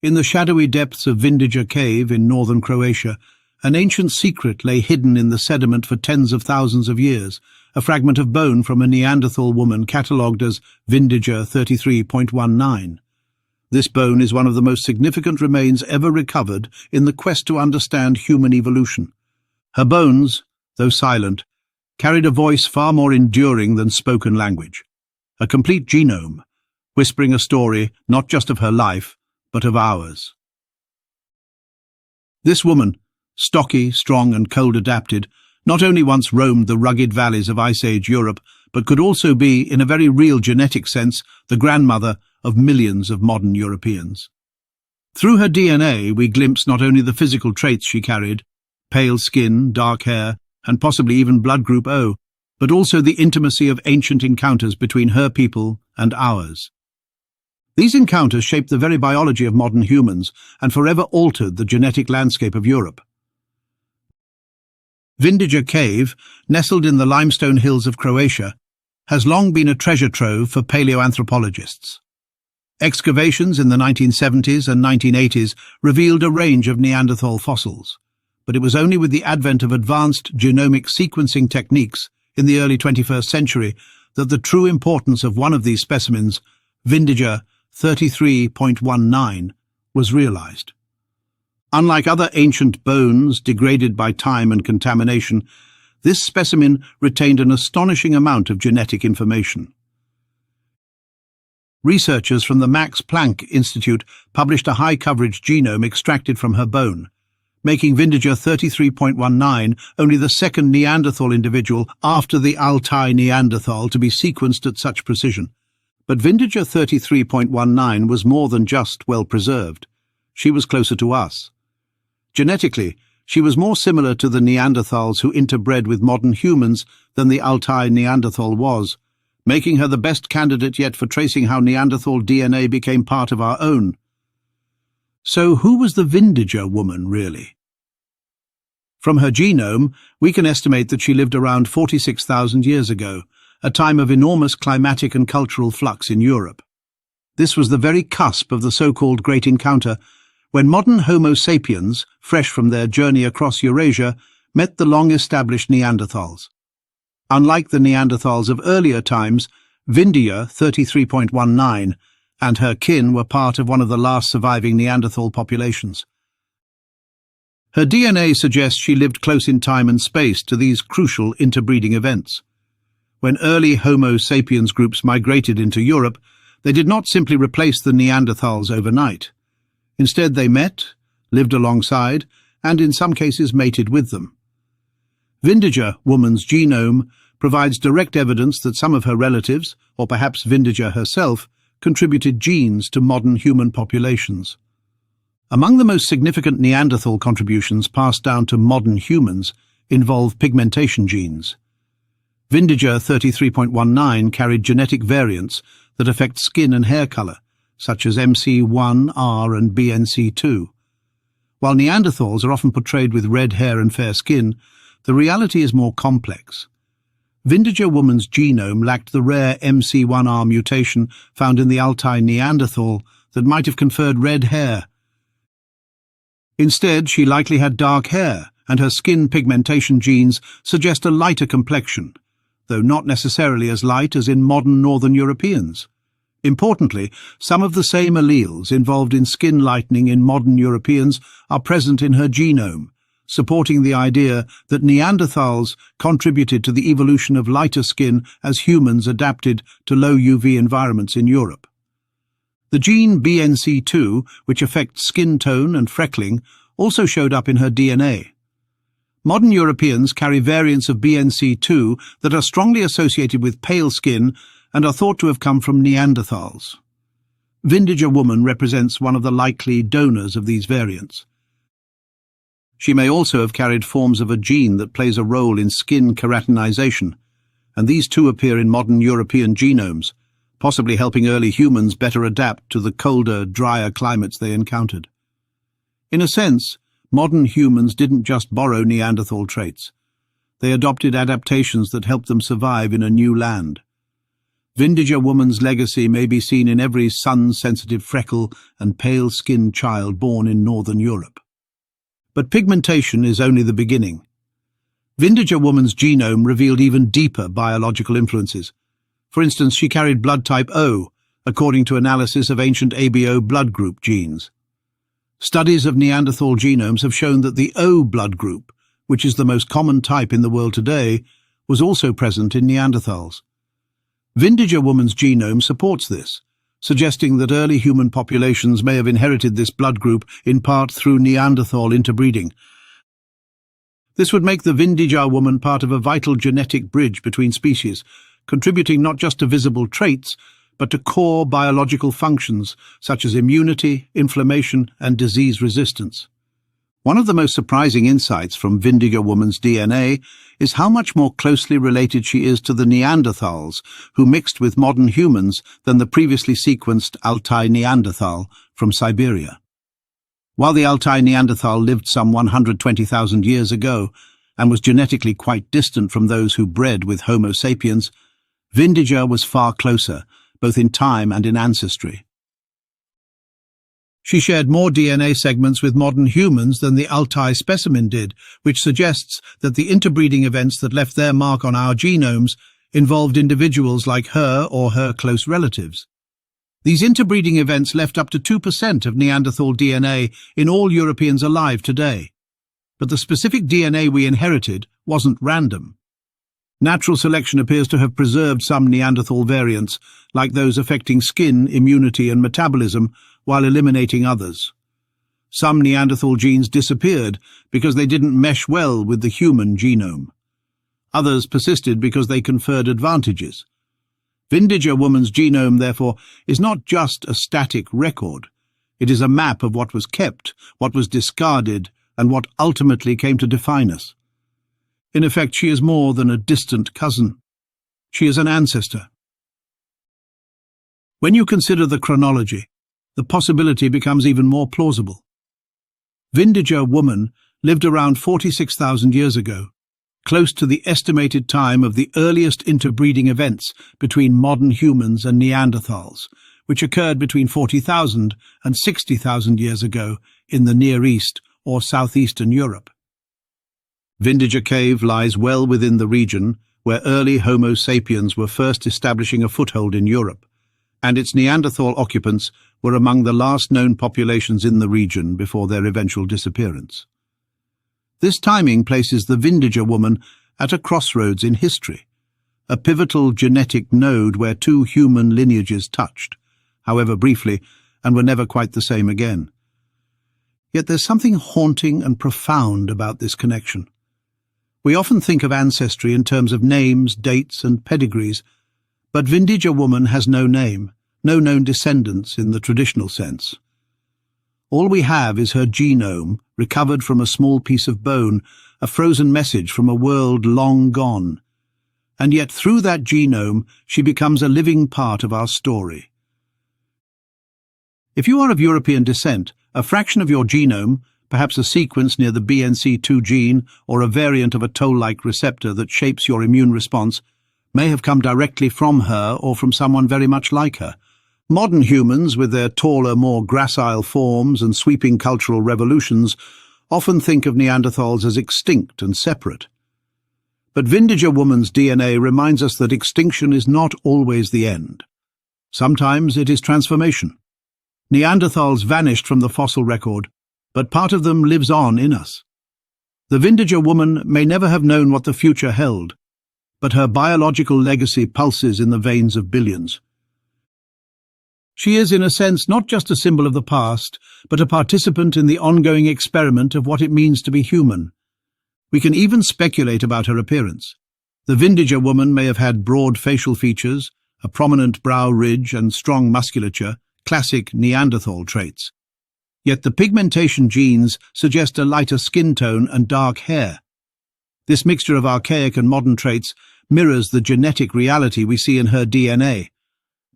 In the shadowy depths of Vindija Cave in northern Croatia, an ancient secret lay hidden in the sediment for tens of thousands of years, a fragment of bone from a Neanderthal woman catalogued as Vindija 33.19. This bone is one of the most significant remains ever recovered in the quest to understand human evolution. Her bones, though silent, carried a voice far more enduring than spoken language, a complete genome, whispering a story not just of her life, but of ours. This woman, stocky, strong and cold-adapted, not only once roamed the rugged valleys of Ice Age Europe, but could also be, in a very real genetic sense, the grandmother of millions of modern Europeans. Through her DNA, we glimpse not only the physical traits she carried, pale skin, dark hair, and possibly even blood group O, but also the intimacy of ancient encounters between her people and ours. These encounters shaped the very biology of modern humans and forever altered the genetic landscape of Europe. Vindija Cave, nestled in the limestone hills of Croatia, has long been a treasure trove for paleoanthropologists. Excavations in the 1970s and 1980s revealed a range of Neanderthal fossils, but it was only with the advent of advanced genomic sequencing techniques in the early 21st century that the true importance of one of these specimens, Vindija 33.19, was realized. Unlike other ancient bones degraded by time and contamination, this specimen retained an astonishing amount of genetic information. Researchers from the Max Planck Institute published a high-coverage genome extracted from her bone, making Vindija 33.19 only the second Neanderthal individual after the Altai Neanderthal to be sequenced at such precision. But Vindija 33.19 was more than just well-preserved. She was closer to us. Genetically, she was more similar to the Neanderthals who interbred with modern humans than the Altai Neanderthal was, making her the best candidate yet for tracing how Neanderthal DNA became part of our own. So who was the Vindija woman, really? From her genome, we can estimate that she lived around 46,000 years ago, a time of enormous climatic and cultural flux in Europe. This was the very cusp of the so-called Great Encounter, when modern Homo sapiens, fresh from their journey across Eurasia, met the long-established Neanderthals. Unlike the Neanderthals of earlier times, Vindija 33.19 and her kin were part of one of the last surviving Neanderthal populations. Her DNA suggests she lived close in time and space to these crucial interbreeding events. When early Homo sapiens groups migrated into Europe, they did not simply replace the Neanderthals overnight. Instead, they met, lived alongside, and in some cases mated with them. Vindija woman's genome provides direct evidence that some of her relatives, or perhaps Vindija herself, contributed genes to modern human populations. Among the most significant Neanderthal contributions passed down to modern humans involve pigmentation genes. Vindija 33.19 carried genetic variants that affect skin and hair color, such as MC1R and BNC2. While Neanderthals are often portrayed with red hair and fair skin, the reality is more complex. Vindija woman's genome lacked the rare MC1R mutation found in the Altai Neanderthal that might have conferred red hair. Instead, she likely had dark hair, and her skin pigmentation genes suggest a lighter complexion, though not necessarily as light as in modern Northern Europeans. Importantly, some of the same alleles involved in skin lightening in modern Europeans are present in her genome, supporting the idea that Neanderthals contributed to the evolution of lighter skin as humans adapted to low UV environments in Europe. The gene BNC2, which affects skin tone and freckling, also showed up in her DNA. Modern Europeans carry variants of BNC2 that are strongly associated with pale skin and are thought to have come from Neanderthals. Vindija woman represents one of the likely donors of these variants. She may also have carried forms of a gene that plays a role in skin keratinization, and these too appear in modern European genomes, possibly helping early humans better adapt to the colder, drier climates they encountered. In a sense, modern humans didn't just borrow Neanderthal traits. They adopted adaptations that helped them survive in a new land. Vindija woman's legacy may be seen in every sun-sensitive freckle and pale-skinned child born in northern Europe. But pigmentation is only the beginning. Vindija woman's genome revealed even deeper biological influences. For instance, she carried blood type O, according to analysis of ancient ABO blood group genes. Studies of Neanderthal genomes have shown that the O blood group, which is the most common type in the world today, was also present in Neanderthals. Vindija woman's genome supports this, suggesting that early human populations may have inherited this blood group in part through Neanderthal interbreeding. This would make the Vindija woman part of a vital genetic bridge between species, contributing not just to visible traits, but to core biological functions such as immunity, inflammation, and disease resistance. One of the most surprising insights from Vindija woman's DNA is how much more closely related she is to the Neanderthals, who mixed with modern humans, than the previously sequenced Altai Neanderthal from Siberia. While the Altai Neanderthal lived some 120,000 years ago and was genetically quite distant from those who bred with Homo sapiens, Vindija was far closer, both in time and in ancestry. She shared more DNA segments with modern humans than the Altai specimen did, which suggests that the interbreeding events that left their mark on our genomes involved individuals like her or her close relatives. These interbreeding events left up to 2% of Neanderthal DNA in all Europeans alive today. But the specific DNA we inherited wasn't random. Natural selection appears to have preserved some Neanderthal variants, like those affecting skin, immunity, and metabolism, while eliminating others. Some Neanderthal genes disappeared because they didn't mesh well with the human genome. Others persisted because they conferred advantages. Vindija woman's genome, therefore, is not just a static record. It is a map of what was kept, what was discarded, and what ultimately came to define us. In effect, she is more than a distant cousin. She is an ancestor. When you consider the chronology, the possibility becomes even more plausible. Vindija woman lived around 46,000 years ago, close to the estimated time of the earliest interbreeding events between modern humans and Neanderthals, which occurred between 40,000 and 60,000 years ago in the Near East or southeastern Europe. Vindija Cave lies well within the region where early Homo sapiens were first establishing a foothold in Europe, and its Neanderthal occupants were among the last known populations in the region before their eventual disappearance. This timing places the Vindija woman at a crossroads in history, a pivotal genetic node where two human lineages touched, however briefly, and were never quite the same again. Yet there's something haunting and profound about this connection. We often think of ancestry in terms of names, dates, and pedigrees, but Vindija woman has no name, no known descendants in the traditional sense. All we have is her genome, recovered from a small piece of bone, a frozen message from a world long gone. And yet through that genome she becomes a living part of our story. If you are of European descent, a fraction of your genome, perhaps a sequence near the BNC2 gene or a variant of a toll-like receptor that shapes your immune response, may have come directly from her or from someone very much like her. Modern humans, with their taller, more gracile forms and sweeping cultural revolutions, often think of Neanderthals as extinct and separate. But Vindija woman's DNA reminds us that extinction is not always the end. Sometimes it is transformation. Neanderthals vanished from the fossil record, but part of them lives on in us. The Vindija woman may never have known what the future held, but her biological legacy pulses in the veins of billions. She is, in a sense, not just a symbol of the past, but a participant in the ongoing experiment of what it means to be human. We can even speculate about her appearance. The Vindija woman may have had broad facial features, a prominent brow ridge, and strong musculature, classic Neanderthal traits. Yet the pigmentation genes suggest a lighter skin tone and dark hair. This mixture of archaic and modern traits mirrors the genetic reality we see in her DNA.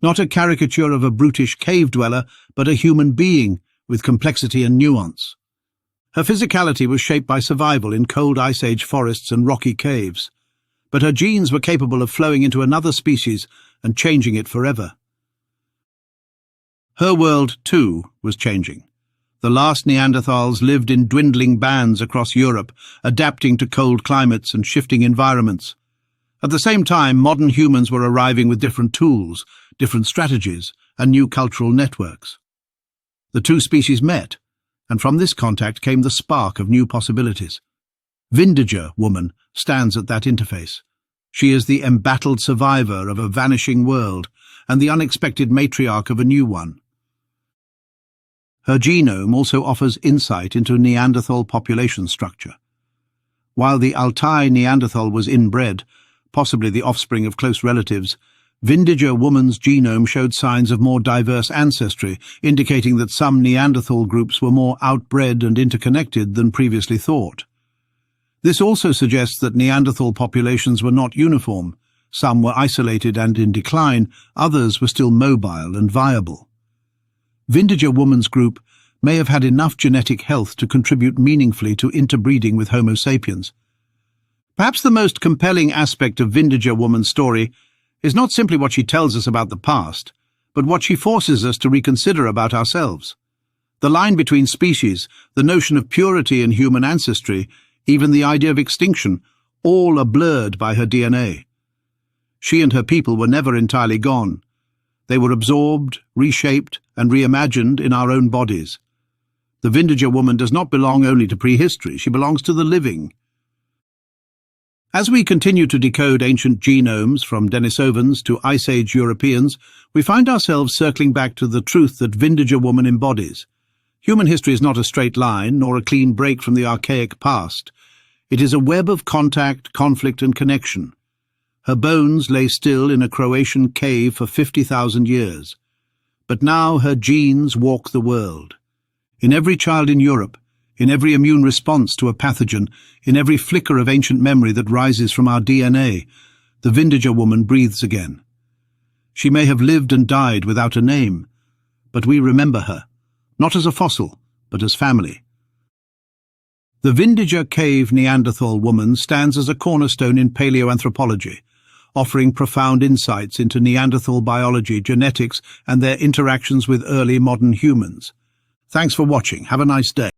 Not a caricature of a brutish cave dweller, but a human being with complexity and nuance. Her physicality was shaped by survival in cold Ice Age forests and rocky caves, but her genes were capable of flowing into another species and changing it forever. Her world, too, was changing. The last Neanderthals lived in dwindling bands across Europe, adapting to cold climates and shifting environments. At the same time, modern humans were arriving with different tools, different strategies, and new cultural networks. The two species met, and from this contact came the spark of new possibilities. Vindija woman stands at that interface. She is the embattled survivor of a vanishing world and the unexpected matriarch of a new one. Her genome also offers insight into Neanderthal population structure. While the Altai Neanderthal was inbred, possibly the offspring of close relatives, Vindija woman's genome showed signs of more diverse ancestry, indicating that some Neanderthal groups were more outbred and interconnected than previously thought. This also suggests that Neanderthal populations were not uniform. Some were isolated and in decline, others were still mobile and viable. Vindija woman's group may have had enough genetic health to contribute meaningfully to interbreeding with Homo sapiens. Perhaps the most compelling aspect of Vindija woman's story is not simply what she tells us about the past, but what she forces us to reconsider about ourselves. The line between species, the notion of purity in human ancestry, even the idea of extinction, all are blurred by her DNA. She and her people were never entirely gone. They were absorbed, reshaped, and reimagined in our own bodies. The Vindija woman does not belong only to prehistory, she belongs to the living. As we continue to decode ancient genomes from Denisovans to Ice Age Europeans, we find ourselves circling back to the truth that Vindija woman embodies. Human history is not a straight line, nor a clean break from the archaic past. It is a web of contact, conflict, and connection. Her bones lay still in a Croatian cave for 50,000 years. But now her genes walk the world. In every child in Europe, in every immune response to a pathogen, in every flicker of ancient memory that rises from our DNA, the Vindija woman breathes again. She may have lived and died without a name, but we remember her, not as a fossil, but as family. The Vindija Cave Neanderthal woman stands as a cornerstone in paleoanthropology, offering profound insights into Neanderthal biology, genetics, and their interactions with early modern humans. Thanks for watching. Have a nice day.